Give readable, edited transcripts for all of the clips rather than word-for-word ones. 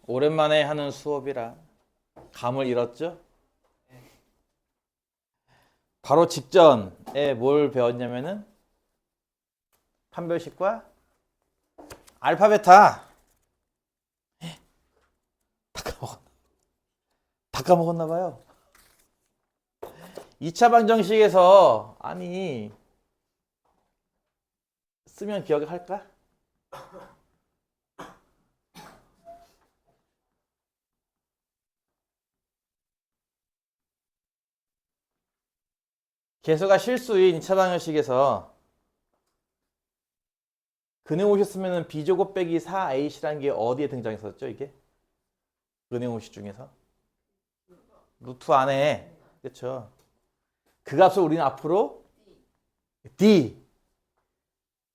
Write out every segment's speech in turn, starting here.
오랜만에 하는 수업이라 감을 잃었죠? 바로 직전에 뭘 배웠냐면은 판별식과 알파 베타. 다 까먹었나 봐요. 2차 방정식에서 아니 쓰면 기억할까? 개수가 실수인 2차 방정식에서 근행 오셨으면 B제곱 빼기 4AC라는 게 어디에 등장했었죠, 이게? 근행 오식 중에서 루트 안에, 그렇죠? 그 값을 우리는 앞으로 D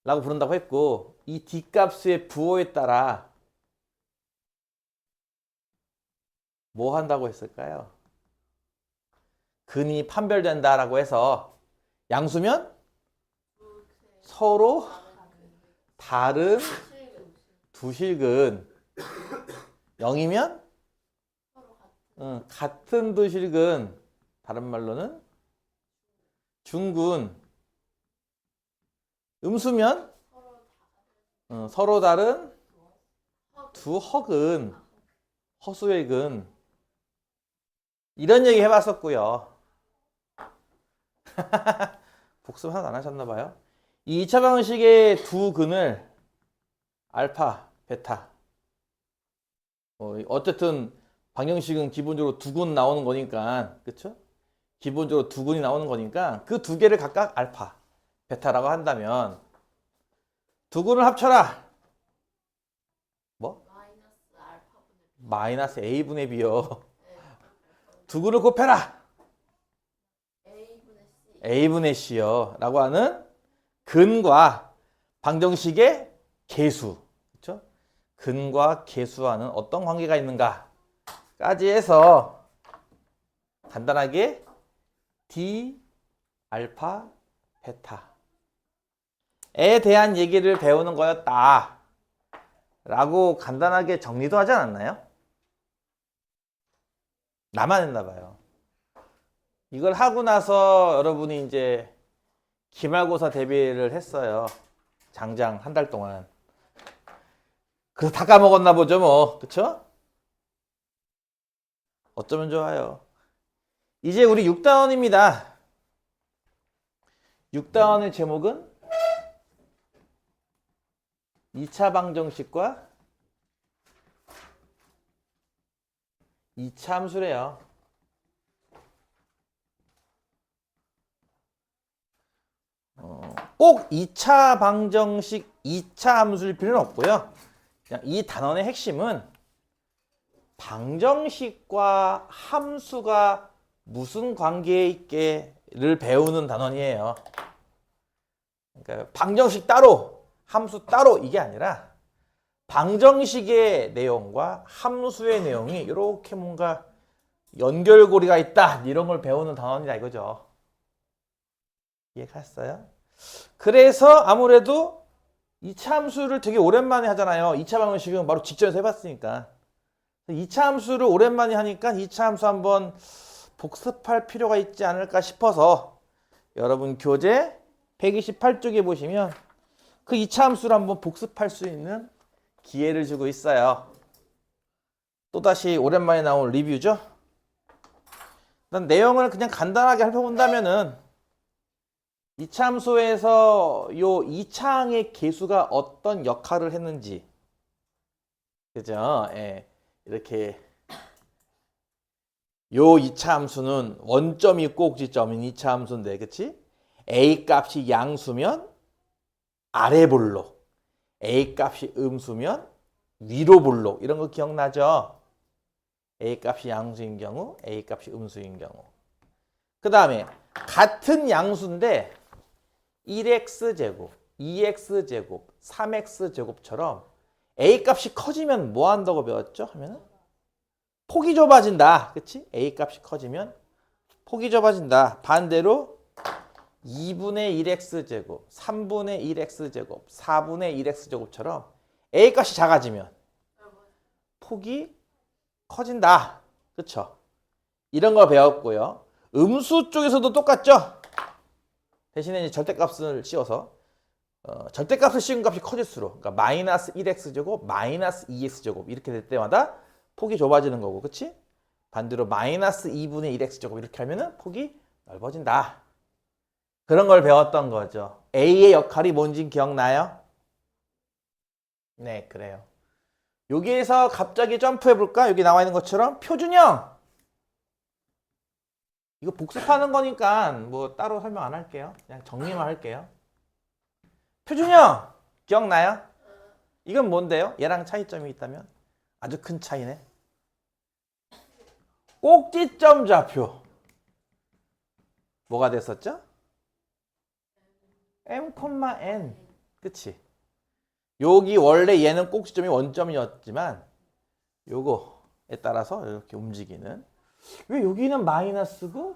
라고 부른다고 했고, 이 D 값의 부호에 따라 뭐 한다고 했을까요? 근이 판별된다라고 해서 양수면 서로 다른 두 실근, 0이면 같은 두 실근, 다른 말로는 중근, 음수면 서로 다른 두 허근, 허수의 근, 이런 얘기 해봤었고요. 복습 하나도 안 하셨나 봐요. 이 2차 방식의 두 근을 알파, 베타, 어쨌든 방정식은 기본적으로 두 근 나오는 거니까, 그쵸? 기본적으로 두 근이 나오는 거니까 그 두 개를 각각 알파, 베타라고 한다면 두 근을 합쳐라. 뭐? 마이너스 A분의 B요. 두 근을 곱해라. A분의 C요. 라고 하는 근과 방정식의 개수. 그렇죠? 근과 개수와는 어떤 관계가 있는가까지 해서 간단하게 D, 알파, 베타에 대한 얘기를 배우는 거였다. 라고 간단하게 정리도 하지 않았나요? 나만 했나 봐요. 이걸 하고 나서 여러분이 이제 기말고사 대비를 했어요. 장장 한 달 동안. 그래서 다 까먹었나 보죠, 뭐. 그쵸? 어쩌면 좋아요. 이제 우리 6단원입니다. 6단원의 제목은 2차 방정식과 2차 함수래요. 꼭 2차 방정식, 2차 함수일 필요는 없고요. 그냥 이 단원의 핵심은 방정식과 함수가 무슨 관계에 있게를 배우는 단원이에요. 그러니까 방정식 따로, 함수 따로 이게 아니라 방정식의 내용과 함수의 내용이 이렇게 뭔가 연결고리가 있다 이런 걸 배우는 단원이다 이거죠. 이해갔어요? 그래서 아무래도 2차 함수를 되게 오랜만에 하잖아요. 2차 방정식은 바로 직전에서 해봤으니까. 2차 함수를 오랜만에 하니까 2차 함수 한번 복습할 필요가 있지 않을까 싶어서 여러분 교재 128쪽에 보시면 그 2차 함수를 한번 복습할 수 있는 기회를 주고 있어요. 또다시 오랜만에 나온 리뷰죠. 일단 내용을 그냥 간단하게 살펴본다면은 2차 함수에서 요 2차항의 개수가 어떤 역할을 했는지, 그죠? 예, 이렇게 요 2차 함수는 원점이 꼭지점인 2차 함수인데, 그치? A 값이 양수면 아래 볼록, A 값이 음수면 위로 볼록, 이런 거 기억나죠? A 값이 양수인 경우, A 값이 음수인 경우. 그 다음에 같은 양수인데 1x제곱, 2x제곱, 3x제곱처럼 A 값이 커지면 뭐 한다고 배웠죠? 하면은 폭이 좁아진다. 그치? A 값이 커지면 폭이 좁아진다. 반대로 2분의 1x제곱, 3분의 1x제곱, 4분의 1x제곱처럼 A 값이 작아지면 폭이 커진다. 그쵸? 이런 걸 배웠고요. 음수 쪽에서도 똑같죠? 대신에 이제 절대값을 씌워서 절대값을 씌운 값이 커질수록 그러니까 마이너스 1x제곱, 마이너스 2x제곱 이렇게 될 때마다 폭이 좁아지는 거고 그치? 반대로 마이너스 2분의 1x제곱 이렇게 하면은 폭이 넓어진다. 그런 걸 배웠던 거죠. A의 역할이 뭔지 기억나요? 네, 그래요. 여기에서 갑자기 점프해 볼까? 여기 나와 있는 것처럼 표준형. 이거 복습하는 거니까 뭐 따로 설명 안 할게요. 그냥 정리만 할게요. 표준형 기억나요? 이건 뭔데요? 얘랑 차이점이 있다면? 아주 큰 차이네. 꼭지점 좌표. 뭐가 됐었죠? m,n. 그치? 여기 원래 얘는 꼭지점이 원점이었지만 요거에 따라서 이렇게 움직이는. 왜 여기는 마이너스고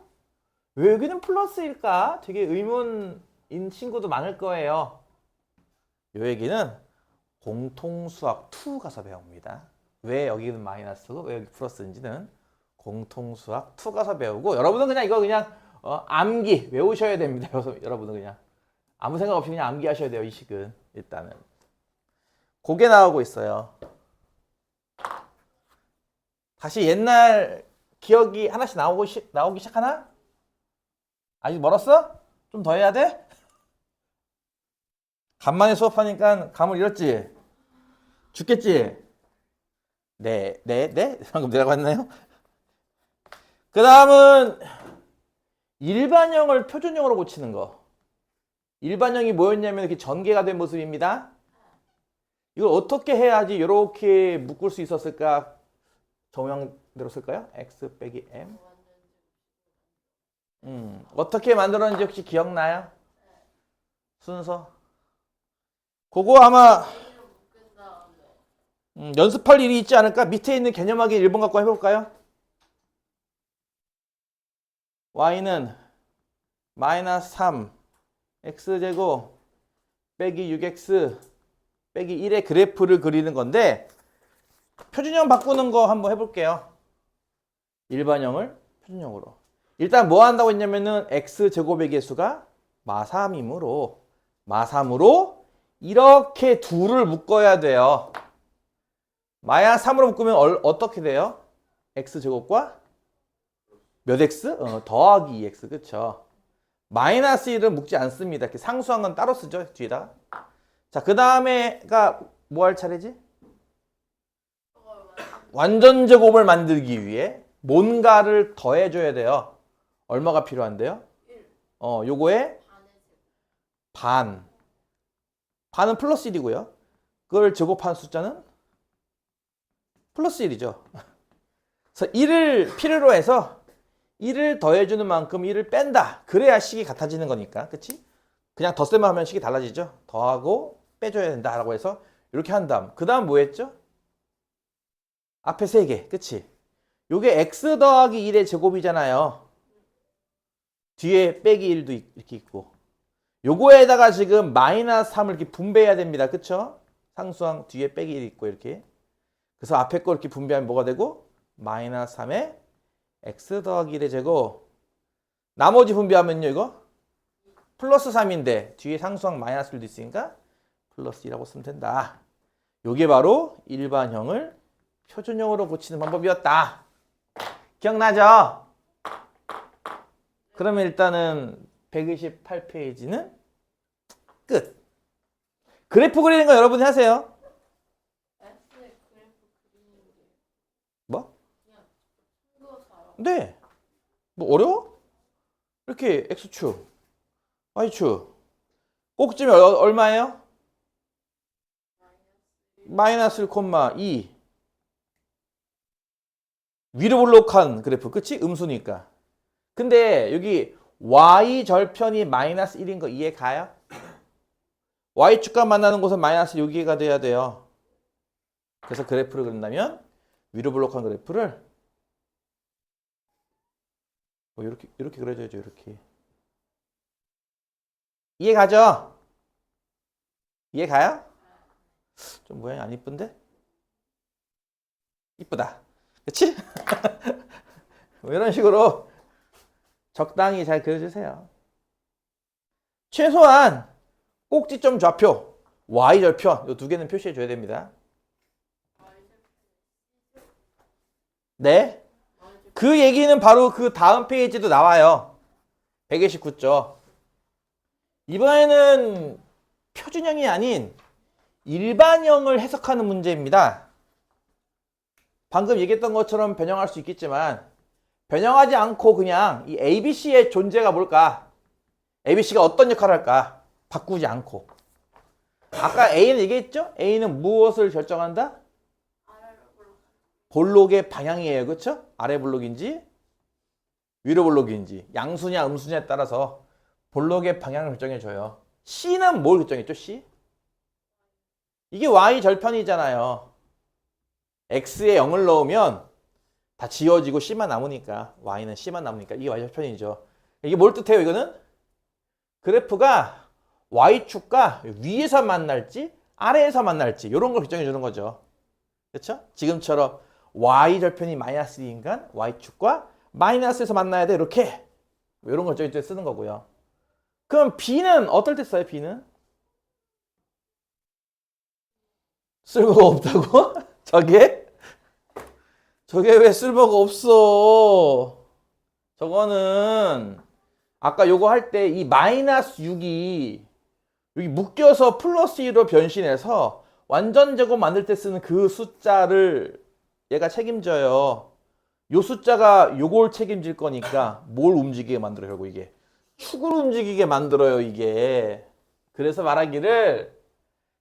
왜 여기는 플러스일까? 되게 의문인 친구도 많을 거예요. 요 얘기는 공통수학 2 가서 배웁니다. 왜 여기는 마이너스고 왜 여기 플러스인지는 공통수학 2 가서 배우고 여러분은 그냥 이거 그냥 암기 외우셔야 됩니다. 여러분은 그냥 아무 생각 없이 그냥 암기하셔야 돼요. 이 식은 일단은 그게 나오고 있어요. 다시 옛날 기억이 하나씩 나오기 시작하나? 아직 멀었어? 좀 더 해야 돼? 간만에 수업하니까 감을 잃었지? 죽겠지? 네. 방금 내려갔나요? 그 다음은 일반형을 표준형으로 고치는 거. 일반형이 뭐였냐면 이렇게 전개가 된 모습입니다. 이걸 어떻게 해야지 이렇게 묶을 수 있었을까? 정형대로 쓸까요? x 빼기 m. 어떻게 만들었는지 혹시 기억나요? 순서. 그거 아마 연습할 일이 있지 않을까? 밑에 있는 개념하기 1번 갖고 해볼까요? y는 마이너스 3 x제곱 빼기 6x 빼기 1의 그래프를 그리는 건데 표준형 바꾸는 거 한번 해볼게요. 일반형을 표준형으로. 일단 뭐 한다고 했냐면은 x제곱의 개수가 마3이므로 이렇게 둘을 묶어야 돼요. 마야 3으로 묶으면 어떻게 돼요? x제곱과 몇 x? 더하기 2x 그쵸? 마이너스 1은 묶지 않습니다. 이렇게 상수한 건 따로 쓰죠 뒤에다가. 자, 그 다음에가 뭐 할 차례지? 완전 제곱을 만들기 위해 뭔가를 더해줘야 돼요. 얼마가 필요한데요? 요거에 반은 플러스 1이고요. 그걸 제곱한 숫자는 플러스 1이죠. 그래서 1을 필요로 해서 1을 더해주는 만큼 1을 뺀다. 그래야 식이 같아지는 거니까. 그치? 그냥 덧셈만 하면 식이 달라지죠. 더하고 빼줘야 된다라고 해서 이렇게 한 다음. 그 다음 뭐 했죠? 앞에 3개. 그치? 요게 x 더하기 1의 제곱이잖아요. 뒤에 빼기 1도 이렇게 있고. 요거에다가 지금 마이너스 3을 이렇게 분배해야 됩니다. 그쵸? 상수항 뒤에 빼기 1 있고 이렇게. 그래서 앞에 거 이렇게 분배하면 뭐가 되고? 마이너스 3에 x 더하기 1의 제곱. 나머지 분배하면요 이거? 플러스 3인데 뒤에 상수항 마이너스 1도 있으니까 플러스 2라고 쓰면 된다. 요게 바로 일반형을 표준형으로 고치는 방법이었다. 기억나죠? 그러면 일단은 128페이지는 끝. 그래프 그리는 거 여러분이 하세요. 뭐? 네. 뭐 어려워? 이렇게 x축, y축. 꼭지점이 얼마예요? 마이너스 1,2. 위로 볼록한 그래프. 그치? 음수니까. 근데 여기 y 절편이 마이너스 1인 거 이해 가요? y축과 만나는 곳은 마이너스 6기가 돼야 돼요. 그래서 그래프를 그린다면 위로 볼록한 그래프를 이렇게 그려줘야죠. 이렇게. 이해 가죠? 이해 가요? 좀 모양이 안 이쁜데? 이쁘다. 그치? 뭐 이런 식으로 적당히 잘 그려주세요. 최소한 꼭지점 좌표, y절편 이 두 개는 표시해 줘야 됩니다. 네. 그 얘기는 바로 그 다음 페이지도 나와요. 129쪽. 이번에는 표준형이 아닌 일반형을 해석하는 문제입니다. 방금 얘기했던 것처럼 변형할 수 있겠지만 변형하지 않고 그냥 이 ABC의 존재가 뭘까? ABC가 어떤 역할을 할까? 바꾸지 않고. 아까 A는 얘기했죠? A는 무엇을 결정한다? 볼록의 방향이에요. 그렇죠? 아래 볼록인지 위로 볼록인지 양수냐 음수냐에 따라서 볼록의 방향을 결정해줘요. C는 뭘 결정했죠? C? 이게 Y 절편이잖아요. X에 0을 넣으면 다 지워지고 C만 남으니까 Y는 C만 남으니까 이게 Y 절편이죠. 이게 뭘 뜻해요? 이거는 그래프가 Y축과 위에서 만날지 아래에서 만날지 이런 걸 결정해 주는 거죠. 그렇죠? 지금처럼 Y절편이 마이너스 2인간 Y축과 마이너스에서 만나야 돼 이렇게 이런 걸 결정해 쓰는 거고요. 그럼 B는 어떨 때 써요? B는? 쓸모가 없다고? 저게? 저게 왜 쓸모가 없어? 저거는 아까 요거 할 때 이 마이너스 6이 여기 묶여서 플러스 2로 변신해서 완전 제곱 만들 때 쓰는 그 숫자를 얘가 책임져요. 요 숫자가 요걸 책임질 거니까 뭘 움직이게 만들어요. 결국 이게 축을 움직이게 만들어요. 이게 그래서 말하기를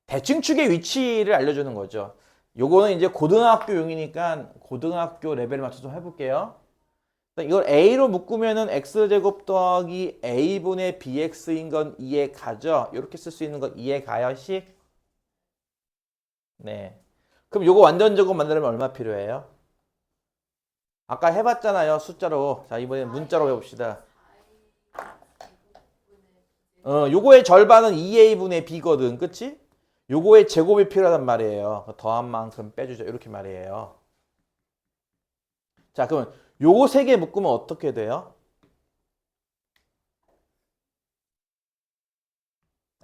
대칭축의 위치를 알려주는 거죠. 요거는 이제 고등학교용이니까 고등학교 레벨 맞춰서 좀 해볼게요. 이걸 A로 묶으면은 X제곱 더하기 A분의 BX인 건 이해 가죠? 이렇게 쓸 수 있는 건 이해 가요? 식? 네. 그럼 요거 완전 제곱 만들려면 얼마 필요해요? 아까 해봤잖아요. 숫자로. 자, 이번엔 문자로 해봅시다. 요거의 절반은 2A분의 B거든. 그치? 요거의 제곱이 필요하단 말이에요. 더한 만큼 빼주죠. 이렇게 말이에요. 자, 그러면 요거 세 개 묶으면 어떻게 돼요?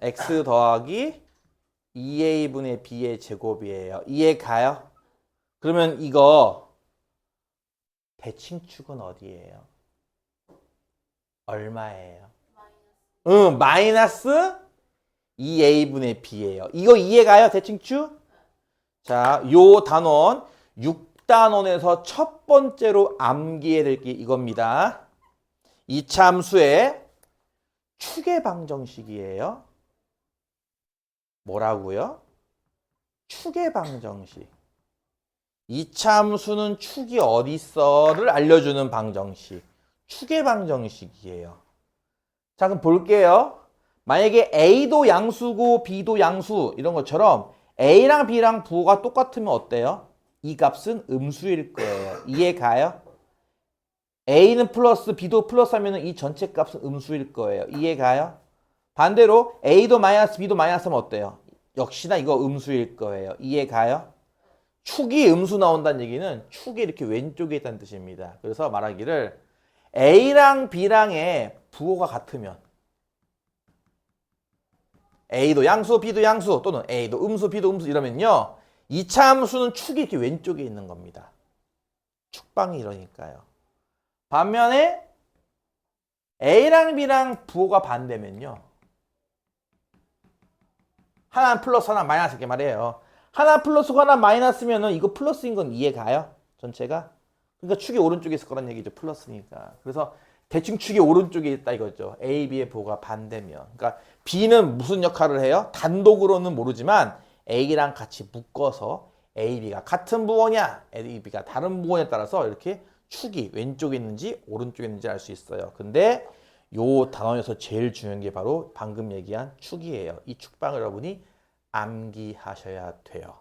X 더하기 2A분의 B의 제곱이에요. 이해 가요? 그러면 이거 대칭축은 어디예요? 얼마예요? 마이너스 2A분의 B예요. 이거 이해 가요? 대칭축? 자, 요 단원 6단원에서 첫 번째로 암기해야 될 게 이겁니다. 이 참수의 축의 방정식이에요. 뭐라고요? 축의 방정식. 이 참수는 축이 어디 있어를 알려주는 방정식. 축의 방정식이에요. 자, 그럼 볼게요. 만약에 A도 양수고 B도 양수 이런 것처럼 A랑 B랑 부호가 똑같으면 어때요? 이 값은 음수일 거예요. 이해 가요? A는 플러스 B도 플러스 하면 이 전체 값은 음수일 거예요. 이해 가요? 반대로 A도 마이너스 B도 마이너스 하면 어때요? 역시나 이거 음수일 거예요. 이해 가요? 축이 음수 나온다는 얘기는 축이 이렇게 왼쪽에 있다는 뜻입니다. 그래서 말하기를 A랑 B랑의 부호가 같으면 A도 양수, B도 양수 또는 A도 음수, B도 음수 이러면요. 이 참수는 축이 이렇게 왼쪽에 있는 겁니다. 축방이 이러니까요. 반면에 A랑 B랑 부호가 반대면요. 하나 플러스 하나 마이너스 이렇게 말이에요. 하나 플러스고 하나 마이너스면은 이거 플러스인 건 이해 가요? 전체가? 그러니까 축이 오른쪽에 있을 거란 얘기죠. 플러스니까. 그래서 대칭 축이 오른쪽에 있다 이거죠. A, B의 부호가 반대면. 그러니까 B는 무슨 역할을 해요? 단독으로는 모르지만 A랑 같이 묶어서 A, B가 같은 부호냐, A, B가 다른 부호냐에 따라서 이렇게 축이 왼쪽에 있는지 오른쪽에 있는지 알 수 있어요. 근데 요 단원에서 제일 중요한 게 바로 방금 얘기한 축이에요. 이 축방을 여러분이 암기하셔야 돼요.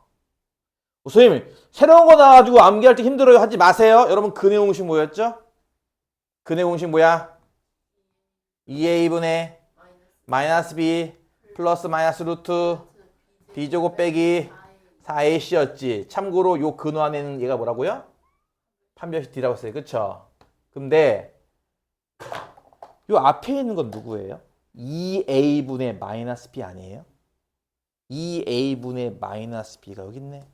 선생님, 새로운 거 나와가지고 암기할 때 힘들어요. 하지 마세요. 여러분, 근의 공식 뭐였죠? 근의 공식 뭐야? 2A분의 마이너스 B 플러스 마이너스 루트 B제곱 빼기 4AC였지. 참고로 요 근호 안에는 얘가 뭐라고요? 판별식 D라고 했어요. 그쵸? 근데 요 앞에 있는 건 누구예요? 2A분의 마이너스 B 아니에요? 2A분의 마이너스 B가 여기 있네.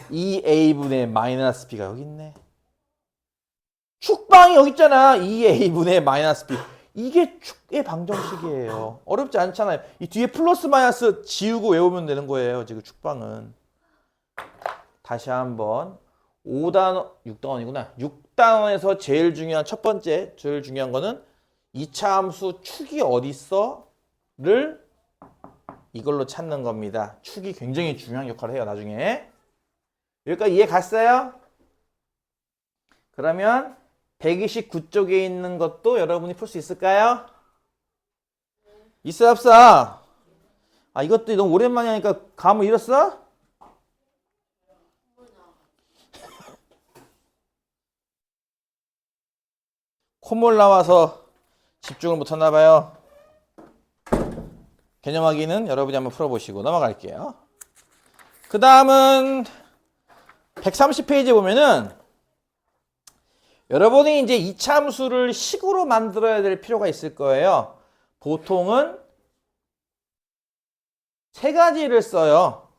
2A분의 마이너스 B가 여기 있네. 축방이 여기 있잖아. 2A분의 마이너스 B. 이게 축의 방정식이에요. 어렵지 않잖아요. 이 뒤에 플러스 마이너스 지우고 외우면 되는 거예요. 지금 축방은. 다시 한번 5단원, 6단원이구나. 6단원에서 제일 중요한 첫 번째, 제일 중요한 거는 2차 함수 축이 어디 있어?를 이걸로 찾는 겁니다. 축이 굉장히 중요한 역할을 해요. 나중에. 여기까지 이해 갔어요? 그러면 129쪽에 있는 것도 여러분이 풀 수 있을까요? 있어 없어? 아, 이것도 너무 오랜만에 하니까 감을 잃었어? 콧물 나와서 집중을 못했나 봐요. 개념 확인은 여러분이 한번 풀어보시고 넘어갈게요. 그 다음은 130페이지에 보면은 여러분이 이제 이차함수를 식으로 만들어야 될 필요가 있을 거예요. 보통은 세 가지를 써요.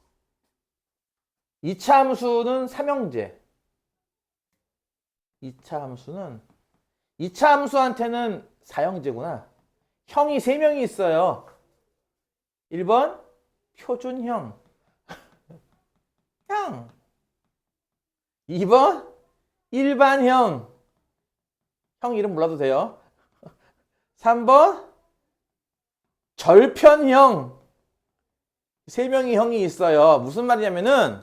이차함수는 삼형제. 이차함수한테는 사형제구나. 형이 세 명이 있어요. 1번 표준형. 형. 2번 일반형. 형 이름 몰라도 돼요. 3번 절편형. 세 명의 형이 있어요. 무슨 말이냐면은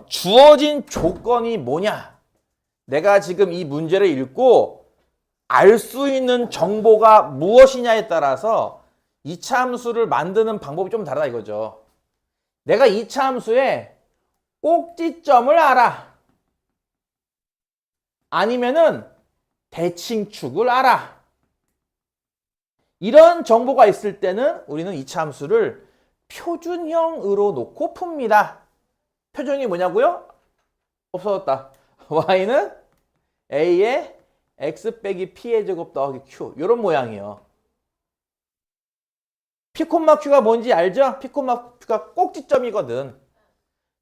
주어진 조건이 뭐냐. 내가 지금 이 문제를 읽고 알 수 있는 정보가 무엇이냐에 따라서 이차 함수를 만드는 방법이 좀 다르다 이거죠. 내가 이차 함수의 꼭지점을 알아. 아니면은 대칭축을 알아. 이런 정보가 있을 때는 우리는 이차 함수를 표준형으로 놓고 풉니다. 표준형이 뭐냐고요? 없어졌다. y는 a의 x 빼기 p의 제곱 더하기 q. 이런 모양이에요. p, q가 뭔지 알죠? p, q가 꼭지점이거든.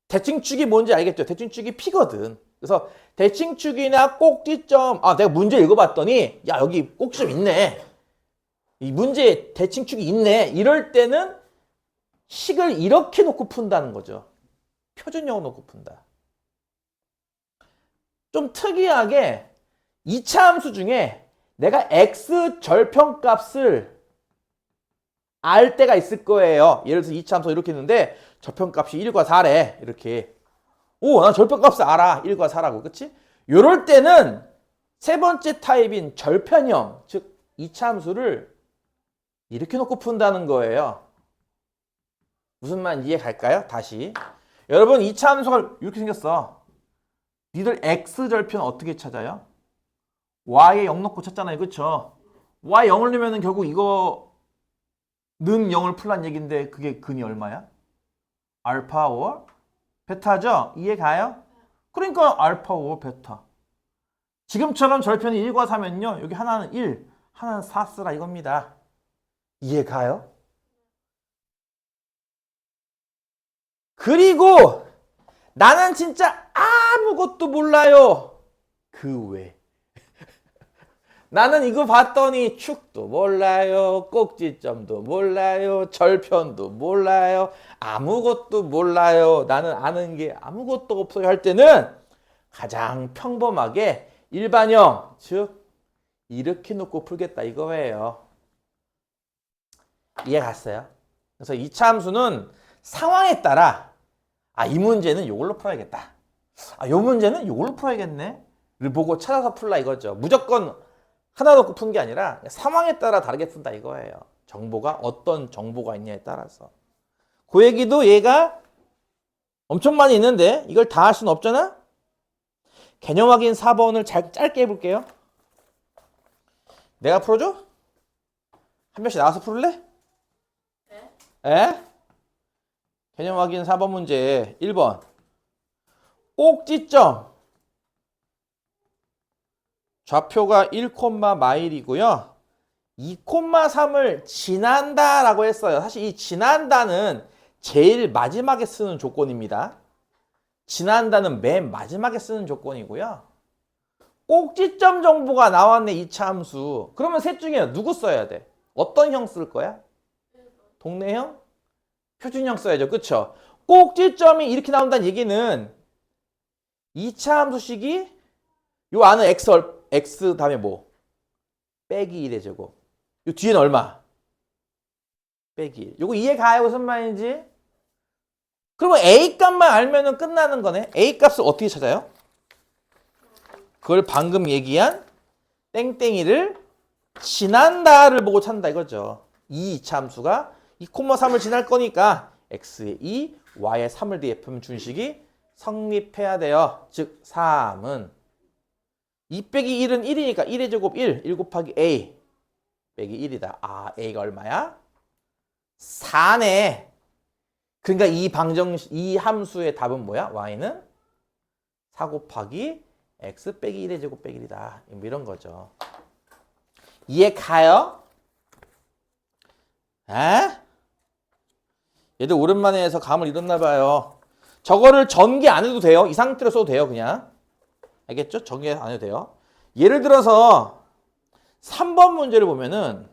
대칭축이 뭔지 알겠죠? 대칭축이 p거든. 그래서 대칭축이나 꼭지점, 아, 내가 문제 읽어봤더니, 야, 여기 꼭지점 있네. 이 문제에 대칭축이 있네. 이럴 때는 식을 이렇게 놓고 푼다는 거죠. 표준형으로 놓고 푼다. 좀 특이하게 2차 함수 중에 내가 x 절편값을 알 때가 있을 거예요. 예를 들어서 2차 함수 이렇게 했는데 절편값이 1과 4래. 이렇게. 오, 난 절편값을 알아. 1과 4라고. 그치? 요럴 때는 세 번째 타입인 절편형, 즉 2차 함수를 이렇게 놓고 푼다는 거예요. 무슨 말 이해 갈까요? 다시. 여러분 2차 함수가 이렇게 생겼어. 니들 x절편 어떻게 찾아요? y에 0 넣고 찾잖아요. 그쵸? y 0을 넣으면 결국 이거 는 0을 풀란 얘기인데 그게 근이 얼마야? 알파 오 베타죠? 이해 가요? 그러니까 알파 오 베타. 지금처럼 절편이 1과 4면요. 여기 하나는 1, 하나는 4 쓰라 이겁니다. 이해 가요? 그리고 나는 진짜 아무것도 몰라요. 그 외. 나는 이거 봤더니 축도 몰라요. 꼭지점도 몰라요. 절편도 몰라요. 아무것도 몰라요. 나는 아는 게 아무것도 없어요 할 때는 가장 평범하게 일반형, 즉 이렇게 놓고 풀겠다 이거예요. 이해 갔어요? 그래서 2차 함수는 상황에 따라 이 문제는 이걸로 풀어야겠다. 이 문제는 이걸로 풀어야겠네. 를 보고 찾아서 풀라 이거죠. 무조건 하나 놓고 푼 게 아니라 상황에 따라 다르게 푼다 이거예요. 정보가 어떤 정보가 있냐에 따라서. 그 얘기도 얘가 엄청 많이 있는데 이걸 다 할 수는 없잖아. 개념 확인 4번을 짧게 해볼게요. 내가 풀어줘? 한 명씩 나와서 풀래? 네. 에? 개념 확인 4번 문제 1번. 꼭지점 좌표가 1, 마일이고요. 2,3을 지난다라고 했어요. 사실 이 지난다는 제일 마지막에 쓰는 조건입니다. 지난다는 맨 마지막에 쓰는 조건이고요. 꼭지점 정보가 나왔네, 이차 함수. 그러면 셋 중에 누구 써야 돼? 어떤 형 쓸 거야? 동네형? 표준형 써야죠. 그쵸? 꼭지점이 이렇게 나온다는 얘기는 2차 함수식이 요 안은 x 다음에 뭐? 빼기 1의 제곱. 요 뒤에는 얼마? 빼기 1. 요거 이해 가요? 무슨 말인지? 그러면 a 값만 알면은 끝나는 거네. a 값을 어떻게 찾아요? 그걸 방금 얘기한 땡땡이를 지난다를 보고 찾는다 이거죠. 이 2차 함수가 2,3을 지날 거니까 x에 2, y에 3을 대입하면 준식이 성립해야 돼요. 즉 3은 2 빼기 1은 1이니까 1의 제곱 1, 1 곱하기 a 빼기 1이다. 아, a가 얼마야? 4네. 그러니까 이 함수의 답은 뭐야? y는 4 곱하기 x 빼기 1의 제곱 빼기 1이다. 이런 거죠. 이해 가요? 에? 얘들 오랜만에 해서 감을 잃었나 봐요. 저거를 전개 안 해도 돼요. 이 상태로 써도 돼요, 그냥. 알겠죠? 전개 안 해도 돼요. 예를 들어서 3번 문제를 보면은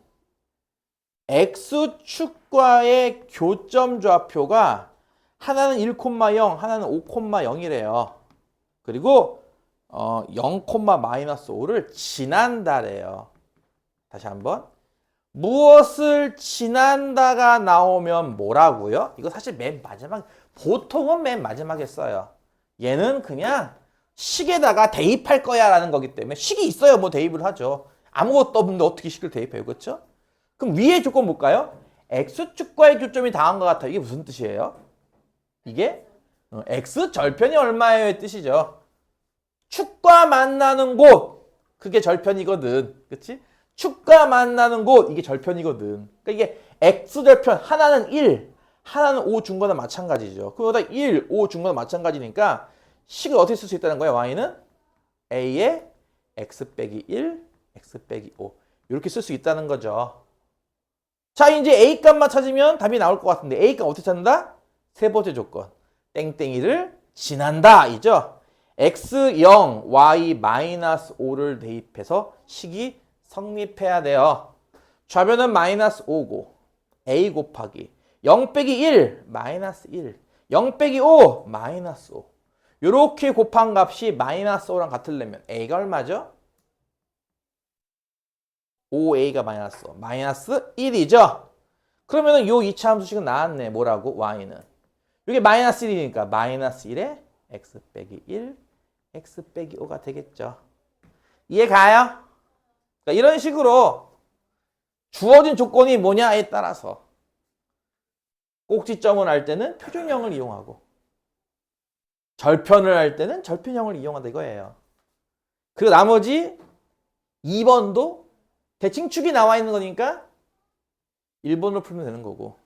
x축과의 교점 좌표가 하나는 1,0, 하나는 5,0이래요. 그리고 0,-5를 지난다래요. 다시 한번. 무엇을 지난다가 나오면 뭐라고요? 이거 사실 맨 마지막, 보통은 맨 마지막에 써요. 얘는 그냥 식에다가 대입할 거야 라는 거기 때문에 식이 있어요. 뭐 대입을 하죠. 아무것도 없는데 어떻게 식을 대입해요? 그렇죠? 그럼 위에 조건 볼까요? x축과의 교점이 당한 것 같아. 이게 무슨 뜻이에요? 이게 x 절편이 얼마예요의 뜻이죠. 축과 만나는 곳, 그게 절편이거든. 그치? 축과 만나는 곳, 이게 절편이거든. 그러니까 이게 x절편, 하나는 1, 하나는 5 준 거나 마찬가지죠. 그거보다 1, 5 준 거나 마찬가지니까 식을 어떻게 쓸 수 있다는 거야? y는 a에 x 빼기 1, x 빼기 5 이렇게 쓸 수 있다는 거죠. 자, 이제 a 값만 찾으면 답이 나올 것 같은데 a 값 어떻게 찾는다? 세 번째 조건. 땡땡이를 지난다 이죠. x0, y-5를 대입해서 식이 성립해야 돼요. 좌변은 -5고 a 곱하기 0 빼기 1, -1, 0 빼기 5, -5 이렇게 곱한 값이 -5랑 같으려면 a가 얼마죠? 5a가 -5, -1이죠? 그러면은 요 2차 함수식은 나왔네. 뭐라고? y는. 이게 -1이니까 -1에 x 빼기 1, x 빼기 5가 되겠죠. 이해 가요? 그러니까 이런 식으로 주어진 조건이 뭐냐에 따라서 꼭지점을 할 때는 표준형을 이용하고 절편을 할 때는 절편형을 이용한다 이거예요. 그리고 나머지 2번도 대칭축이 나와 있는 거니까 1번으로 풀면 되는 거고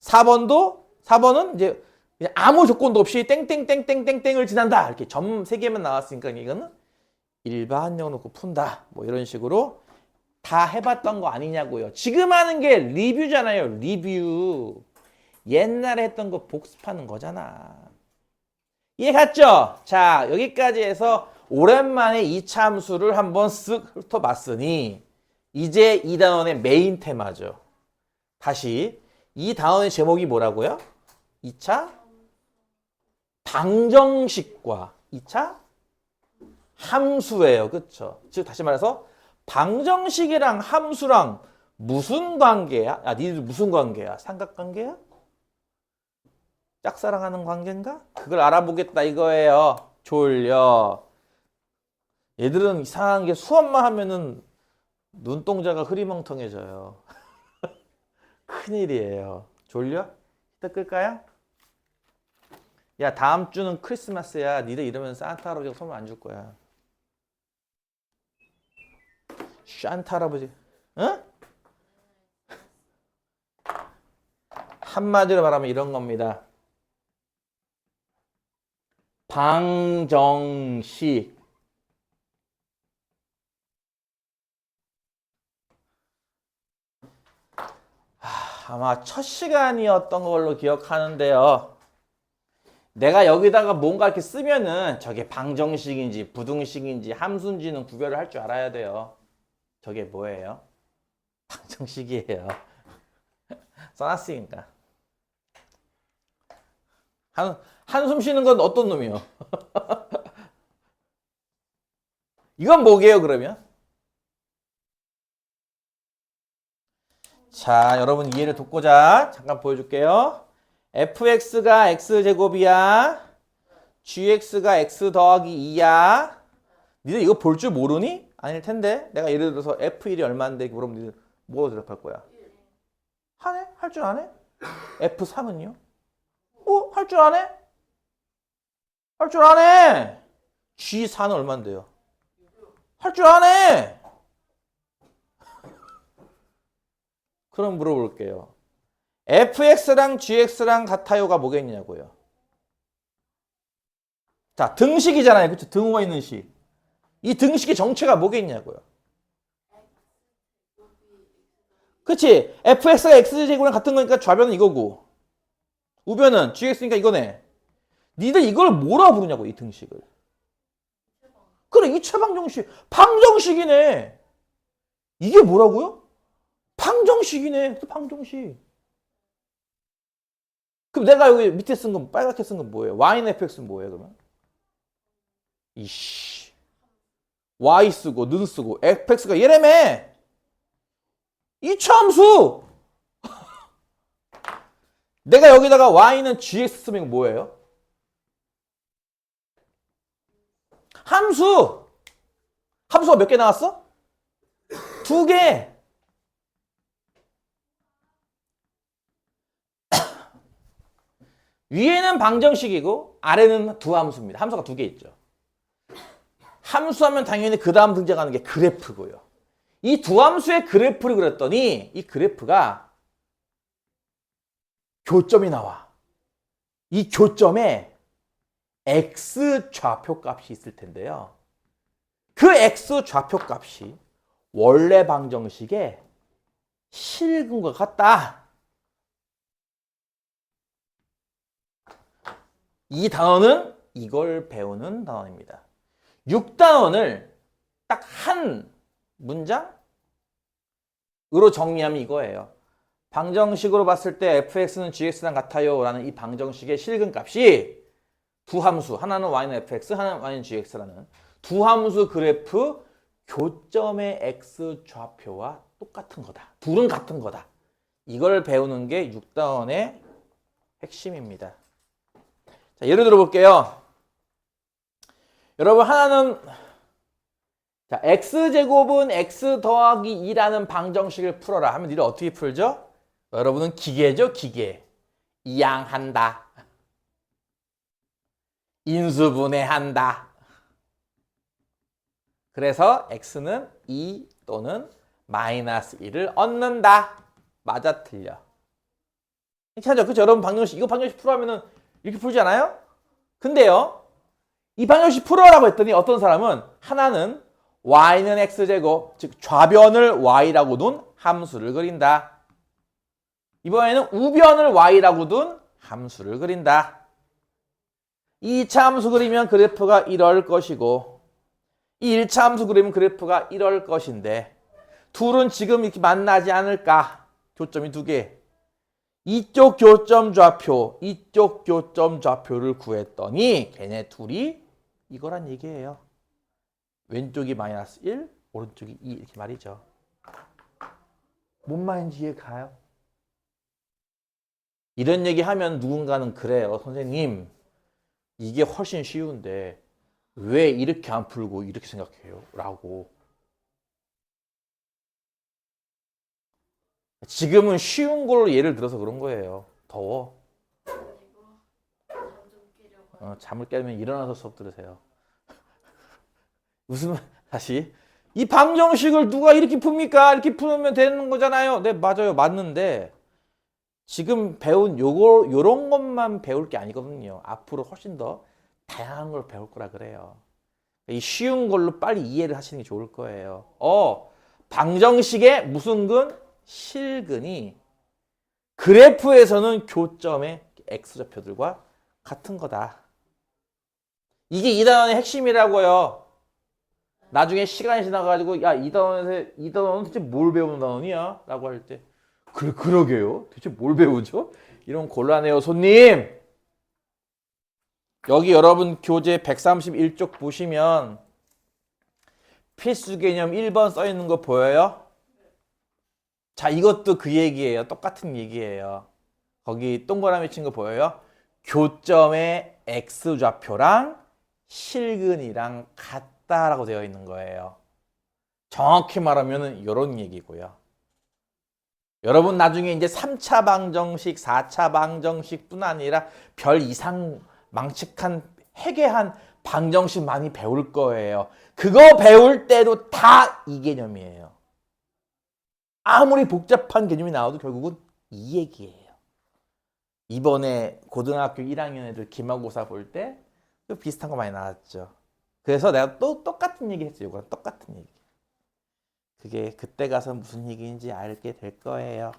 4번은 이제 그냥 아무 조건도 없이 땡땡땡땡땡땡을 지난다 이렇게 점 3개만 나왔으니까 이거는 일반형 놓고 푼다 뭐 이런 식으로 다 해봤던 거 아니냐고요. 지금 하는 게 리뷰잖아요. 리뷰. 옛날에 했던 거 복습하는 거잖아. 이해 갔죠? 자, 여기까지 해서 오랜만에 이차 함수를 한번 쓱 훑어봤으니 이제 이 단원의 메인 테마죠. 다시 이 단원의 제목이 뭐라고요? 2차 방정식과 2차 함수예요. 그쵸? 즉 다시 말해서 방정식이랑 함수랑 무슨 관계야? 야, 니들 무슨 관계야? 삼각관계야? 짝사랑하는 관계인가? 그걸 알아보겠다 이거예요. 졸려. 얘들은 이상한 게 수업만 하면은 눈동자가 흐리멍텅해져요. 큰일이에요. 졸려? 이따 끌까요? 야, 다음 주는 크리스마스야. 니들 이러면 산타 할아버지가 선물 안 줄 거야. 산타 할아버지. 응? 한마디로 말하면 이런 겁니다. 방정식. 아마 첫 시간이었던 걸로 기억하는데요. 내가 여기다가 뭔가 이렇게 쓰면은 저게 방정식인지 부등식인지 함수인지는 구별을 할 줄 알아야 돼요. 저게 뭐예요? 방정식이에요. 써놨으니까. 한숨 쉬는 건 어떤 놈이요? 이건 뭐게요, 그러면? 자, 여러분 이해를 돕고자 잠깐 보여줄게요. fx가 x제곱이야. gx가 x 더하기 2야. 니들 이거 볼 줄 모르니? 아닐 텐데. 내가 예를 들어서 f1이 얼마인데 물어보면 니들 뭐로 대답할 거야? 하네? 할 줄 아네? f3은요? 할 줄 아네? 할 줄 아네? g4는 얼마인데요? 할 줄 아네? 그럼 물어볼게요. fx랑 gx랑 같아요가 뭐겠냐고요? 자, 등식이잖아요. 그쵸? 등호가 있는 식. 이 등식의 정체가 뭐겠냐고요? 그치? fx가 x제곱이랑 같은 거니까 좌변은 이거고 우변은 gx니까 이거네. 니들 이걸 뭐라 부르냐고, 이 등식을. 그래, 이차 방정식. 방정식이네. 이게 뭐라고요? 방정식이네. 방정식. 그럼 내가 여기 밑에 쓴 건, 빨갛게 쓴 건 뭐예요? y는 fx는 뭐예요, 그러면? 이씨. y 쓰고, 는 쓰고, fx가 얘라며! 이차 함수! 내가 여기다가 y는 gx 쓰면 뭐예요? 함수! 함수가 몇 개 나왔어? 2개! 위에는 방정식이고 아래는 두 함수입니다. 함수가 2개 있죠. 함수하면 당연히 그 다음 등장하는 게 그래프고요. 이 두 함수의 그래프를 그렸더니 이 그래프가 교점이 나와. 이 교점에 x 좌표 값이 있을 텐데요. 그 x 좌표 값이 원래 방정식의 실근과 같다. 이 단어는 이걸 배우는 단어입니다. 6단원을 딱 한 문장으로 정리하면 이거예요. 방정식으로 봤을 때 fx는 gx랑 같아요 라는 이 방정식의 실근값이 두 함수, 하나는 y는 fx, 하나는 y는 gx라는 두 함수 그래프 교점의 x 좌표와 똑같은 거다. 둘은 같은 거다. 이걸 배우는 게 6단원의 핵심입니다. 자, 예를 들어 볼게요. 여러분 하나는 자, x제곱은 x 더하기 2라는 방정식을 풀어라 하면 니들 어떻게 풀죠? 여러분은 기계죠, 기계. 이항한다. 인수분해한다. 그래서 x는 2 또는 마이너스 1을 얻는다. 맞아, 틀려. 이렇게 하죠. 그렇죠? 여러분 방정식, 이거 방정식 풀어하면은 이렇게 풀지 않아요? 근데요, 이 방정식 풀어라고 했더니 어떤 사람은 하나는 y는 x제곱, 즉 좌변을 y라고 둔 함수를 그린다. 이번에는 우변을 y라고 둔 함수를 그린다. 2차 함수 그리면 그래프가 이럴 것이고 이 1차 함수 그리면 그래프가 이럴 것인데 둘은 지금 이렇게 만나지 않을까? 교점이 2개. 이쪽 교점 좌표, 이쪽 교점 좌표를 구했더니 걔네 둘이 이거란 얘기예요. 왼쪽이 마이너스 1, 오른쪽이 2 이렇게 말이죠. 뭔 말인지 이해 가요? 이런 얘기하면 누군가는 그래요. 선생님, 이게 훨씬 쉬운데 왜 이렇게 안 풀고 이렇게 생각해요? 라고. 지금은 쉬운 걸로 예를 들어서 그런 거예요. 더워. 잠을 깨면 일어나서 수업 들으세요. 무슨 다시 이 방정식을 누가 이렇게 풉니까? 이렇게 풀면 되는 거잖아요. 네, 맞아요. 맞는데 지금 배운 요런 것만 배울 게 아니거든요. 앞으로 훨씬 더 다양한 걸 배울 거라 그래요. 이 쉬운 걸로 빨리 이해를 하시는 게 좋을 거예요. 방정식의 무슨 근? 실근이 그래프에서는 교점의 x좌표들과 같은 거다. 이게 이 단원의 핵심이라고요. 나중에 시간이 지나가지고 야, 이 단원은 대체 뭘 배우는 단원이야? 라고 할 때 그러게요. 대체 뭘 배우죠? 이런 곤란해요, 손님. 여기 여러분 교재 131쪽 보시면 필수 개념 1번 써 있는 거 보여요? 자, 이것도 그 얘기예요. 똑같은 얘기예요. 거기 동그라미 친 거 보여요? 교점의 x좌표랑 실근이랑 같다라고 되어 있는 거예요. 정확히 말하면 이런 얘기고요. 여러분 나중에 이제 3차 방정식, 4차 방정식뿐 아니라 별 이상 망측한 회계한 방정식 많이 배울 거예요. 그거 배울 때도 다 이 개념이에요. 아무리 복잡한 개념이 나와도 결국은 이 얘기예요. 이번에 고등학교 1학년 애들 기말고사 볼 때 비슷한 거 많이 나왔죠. 그래서 내가 또 똑같은 얘기 했죠. 이거랑 똑같은 얘기. 그게 그때 가서 무슨 얘기인지 알게 될 거예요.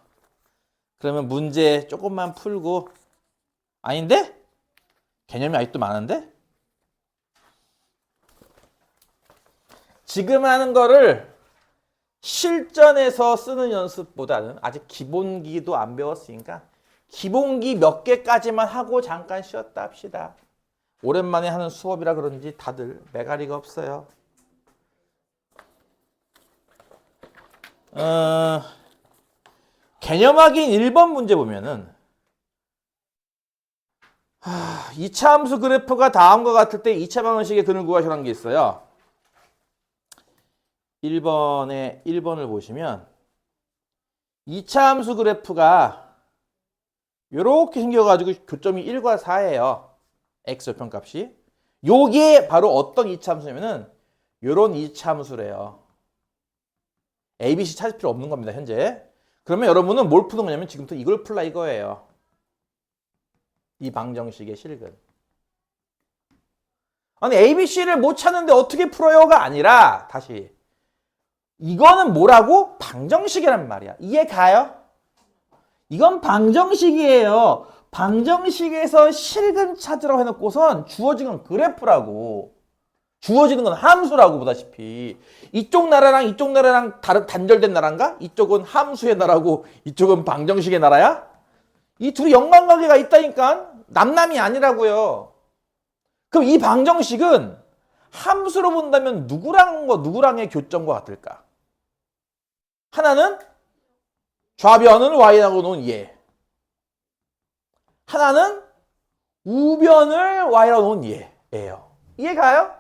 그러면 문제 조금만 풀고 아닌데? 개념이 아직도 많은데? 지금 하는 거를 실전에서 쓰는 연습보다는 아직 기본기도 안 배웠으니까 기본기 몇 개까지만 하고 잠깐 쉬었다 합시다. 오랜만에 하는 수업이라 그런지 다들 매가리가 없어요. 개념 확인 1번 문제 보면은 2차 함수 그래프가 다음과 같을 때 2차 방정식의 근을 구하시라는 게 있어요. 1번을 보시면 2차 함수 그래프가 이렇게 생겨가지고 교점이 1과 4예요. x 절편값이. 요게 바로 어떤 2차 함수냐면은 요런 2차 함수래요. ABC 찾을 필요 없는 겁니다, 현재. 그러면 여러분은 뭘 푸는 거냐면 지금부터 이걸 풀라 이거예요. 이 방정식의 실근. 아니 ABC를 못 찾는데 어떻게 풀어요가 아니라 다시 이거는 뭐라고? 방정식이란 말이야. 이해 가요? 이건 방정식이에요. 방정식에서 실근 찾으라고 해놓고선 주어진 건 그래프라고. 주어지는 건 함수라고 보다시피. 이쪽 나라랑 다른 단절된 나라인가? 이쪽은 함수의 나라고 이쪽은 방정식의 나라야? 이 둘이 연관관계가 있다니까? 남남이 아니라고요. 그럼 이 방정식은 함수로 본다면 누구랑의 교점과 같을까? 하나는 좌변을 y라고 놓은 얘. 하나는 우변을 y라고 놓은 얘예요. 이해가요?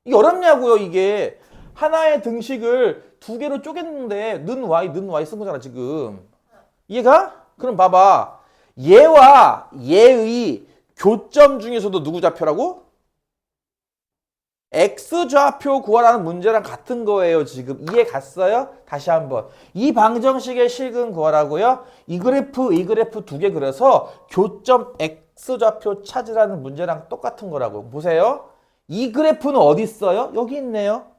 이게 어렵냐고요, 이게. 하나의 등식을 두 개로 쪼갰는데 는 y 쓴 거잖아, 지금. 이해가? 그럼 봐봐. 얘와 얘의 교점 중에서도 누구 좌표라고? x좌표 구하라는 문제랑 같은 거예요. 지금 이해 갔어요? 다시 한번. 이 방정식의 실근 구하라고요. 이 그래프 두 개 그려서 교점 x좌표 찾으라는 문제랑 똑같은 거라고. 보세요. 이 그래프는 어디 있어요? 여기 있네요.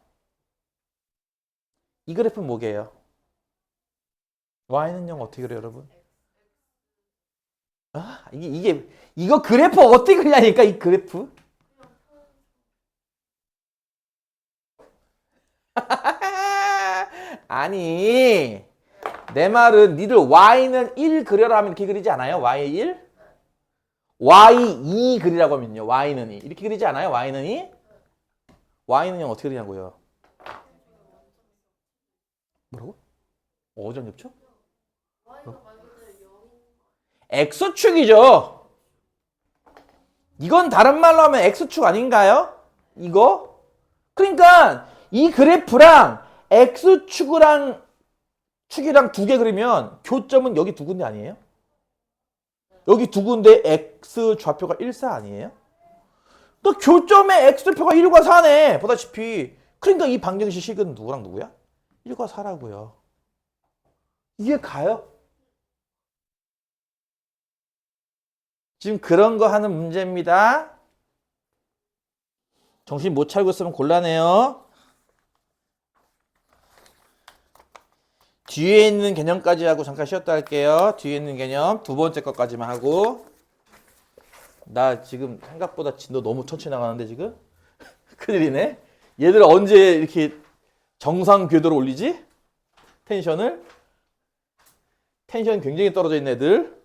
이 그래프는 뭐게요? y는 0 어떻게 그래요, 여러분? 이거 그래프 어떻게 그리냐니까, 이 그래프? 아니, 내 말은 니들 y는 1 그려라 하면 이렇게 그리지 않아요? y 1? y 2 그리라고 하면요. y는 2. 이렇게 그리지 않아요? y는 2? y는 0 어떻게 그리냐고요? 뭐라고? 어전 겹쳐? x축이죠. 이건 다른 말로 하면 x축 아닌가요? 이거? 그러니까 이 그래프랑 x축이랑 두 개 그리면 교점은 여기 두 군데 아니에요? 여기 두 군데 x 좌표가 1, 4 아니에요? 또 교점의 x 좌표가 1과 4네. 보다시피. 그러니까 이 방정식 식은 누구랑 누구야? 1과 4라고요. 이게 가요? 지금 그런 거 하는 문제입니다. 정신 못 차리고 있으면 곤란해요. 뒤에 있는 개념까지 하고 잠깐 쉬었다 할게요. 뒤에 있는 개념 두 번째 것까지만 하고. 나 지금 생각보다 진도 너무 천천히 나가는데 지금? 큰일이네. 얘들 언제 이렇게 정상 궤도로 올리지? 텐션을? 텐션 굉장히 떨어져 있는 애들.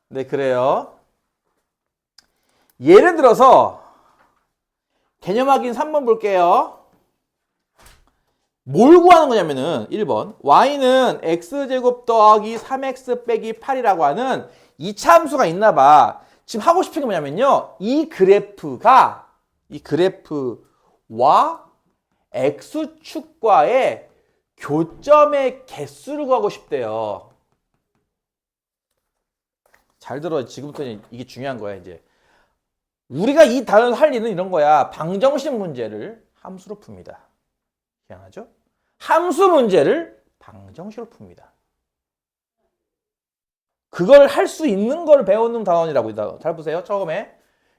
네, 그래요. 예를 들어서 개념 확인 3번 볼게요. 뭘 구하는 거냐면은 1번 y는 x제곱 더하기 3x 빼기 8이라고 하는 이 차함수가 있나 봐. 지금 하고 싶은 게 뭐냐면요. 이 그래프와 x축과의 교점의 개수를 구하고 싶대요. 잘 들어. 지금부터 이게 중요한 거야, 이제. 우리가 이 단어를 할 일은 이런 거야. 방정식 문제를 함수로 풉니다. 희한하죠? 함수 문제를 방정식으로 풉니다. 그걸 할 수 있는 걸 배우는 단원이라고. 잘 보세요. 처음에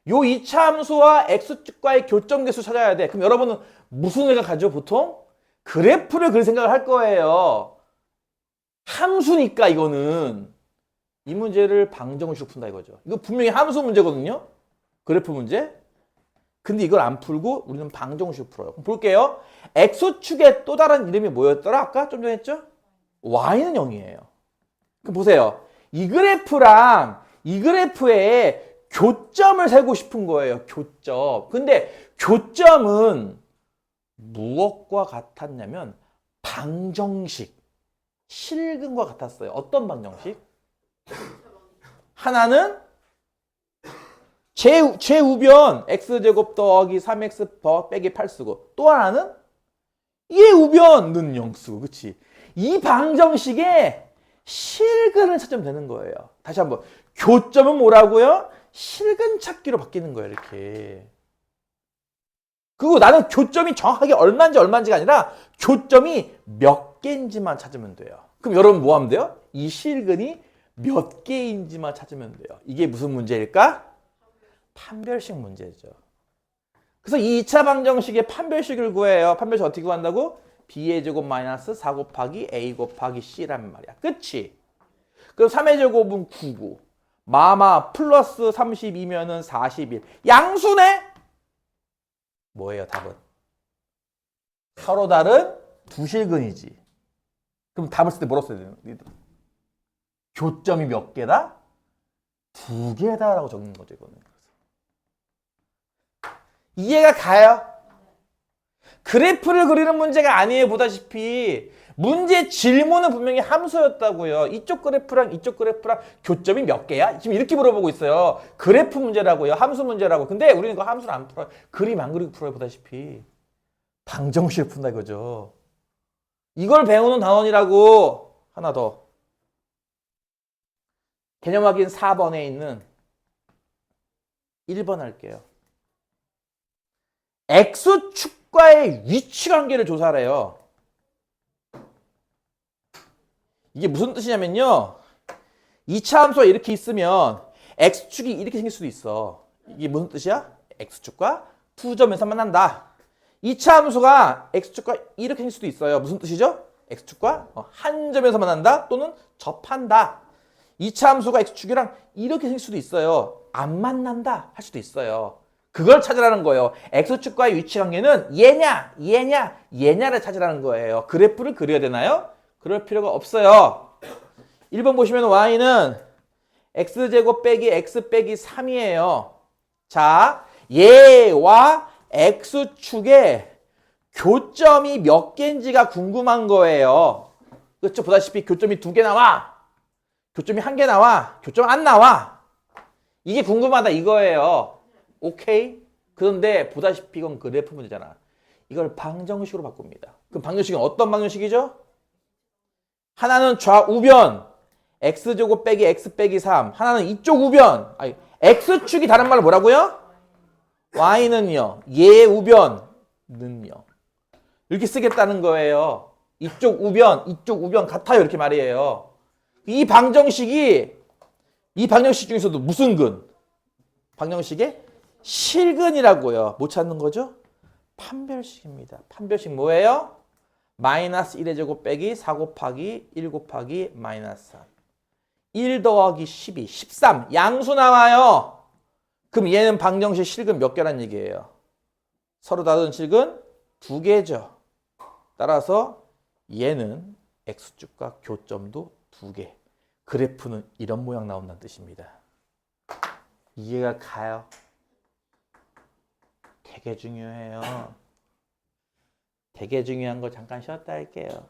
요 2차 함수와 x축과의 교점 개수 찾아야 돼. 그럼 여러분은 무슨 생각하죠? 보통 그래프를 그릴 생각을 할 거예요. 함수니까 이거는 이 문제를 방정식으로 푼다 이거죠. 이거 분명히 함수 문제거든요. 그래프 문제. 근데 이걸 안 풀고 우리는 방정식으로 풀어요. 그럼 볼게요. x축의 또 다른 이름이 뭐였더라? 아까 좀 전에 했죠? y는 0이에요. 그럼 보세요. 이 그래프랑 이 그래프의 교점을 세고 싶은 거예요. 교점. 근데 교점은 무엇과 같았냐면 방정식, 실근과 같았어요. 어떤 방정식? 하나는 제우변 x제곱 더하기 3x 빼기 8 쓰고 또 하나는 얘 우변은 0 쓰고. 그치? 이 방정식에 실근을 찾으면 되는 거예요. 다시 한번. 교점은 뭐라고요? 실근 찾기로 바뀌는 거예요. 이렇게. 그리고 나는 교점이 정확하게 얼마인지가 아니라 교점이 몇 개인지만 찾으면 돼요. 그럼 여러분 뭐 하면 돼요? 이 실근이 몇 개인지만 찾으면 돼요. 이게 무슨 문제일까? 판별식 문제죠. 그래서 이 2차 방정식의 판별식을 구해요. 판별식 어떻게 구한다고? b의 제곱 마이너스 4 곱하기 a 곱하기 c란 말이야. 그치? 그럼 3의 제곱은 9고 마마 플러스 32면은 41. 양수네? 뭐예요 답은? 서로 다른 두 실근이지. 그럼 답을 쓸 때 뭐라고 써야 되는 거야? 교점이 몇 개다? 2개다라고 적는 거죠. 이거는. 이해가 가요? 그래프를 그리는 문제가 아니에요. 보다시피 문제 질문은 분명히 함수였다고요. 이쪽 그래프랑 교점이 몇 개야? 지금 이렇게 물어보고 있어요. 그래프 문제라고요. 함수 문제라고. 근데 우리는 그 함수를 안 풀어요. 그림 안 그리고 풀어요. 보다시피 방정식을 푼다 이거죠. 이걸 배우는 단원이라고. 하나 더. 개념 확인 4번에 있는 1번 할게요. x축과의 위치 관계를 조사해요. 이게 무슨 뜻이냐면요. 2차 함수가 이렇게 있으면 x축이 이렇게 생길 수도 있어. 이게 무슨 뜻이야? x축과 두 점에서 만난다. 2차 함수가 x축과 이렇게 생길 수도 있어요. 무슨 뜻이죠? x축과 한 점에서 만난다 또는 접한다. 2차 함수가 x축이랑 이렇게 생길 수도 있어요. 안 만난다 할 수도 있어요. 그걸 찾으라는 거예요. x축과의 위치 관계는 얘냐를 찾으라는 거예요. 그래프를 그려야 되나요? 그럴 필요가 없어요. 1번 보시면 y는 x제곱 빼기 x 빼기 3이에요. 자, 얘와 x축의 교점이 몇 개인지가 궁금한 거예요. 그렇죠? 보다시피 교점이 2개 나와. 교점이 1개 나와. 교점 안 나와. 이게 궁금하다 이거예요. 오케이? 그런데 보다시피 이건 그래프 문제잖아. 이걸 방정식으로 바꿉니다. 그럼 방정식은 어떤 방정식이죠? 하나는 좌우변 x제곱 빼기 x 빼기 3. 하나는 이쪽 우변. 아니, x축이 다른 말로 뭐라고요? y는요. 얘 우변는요. 이렇게 쓰겠다는 거예요. 이쪽 우변 같아요. 이렇게 말이에요. 이 방정식 중에서도 무슨 근? 방정식에 실근이라고요. 뭐 찾는 거죠? 판별식입니다. 판별식 뭐예요? 마이너스 1의 제곱 빼기 4 곱하기 1 곱하기 마이너스 3. 1 더하기 12, 13. 양수 나와요. 그럼 얘는 방정식 실근 몇 개란 얘기예요? 서로 다른 실근 2개죠. 따라서 얘는 x축과 교점도 2개. 그래프는 이런 모양 나온다는 뜻입니다. 이해가 가요? 되게 중요해요. 되게 중요한 거 잠깐 쉬었다 할게요.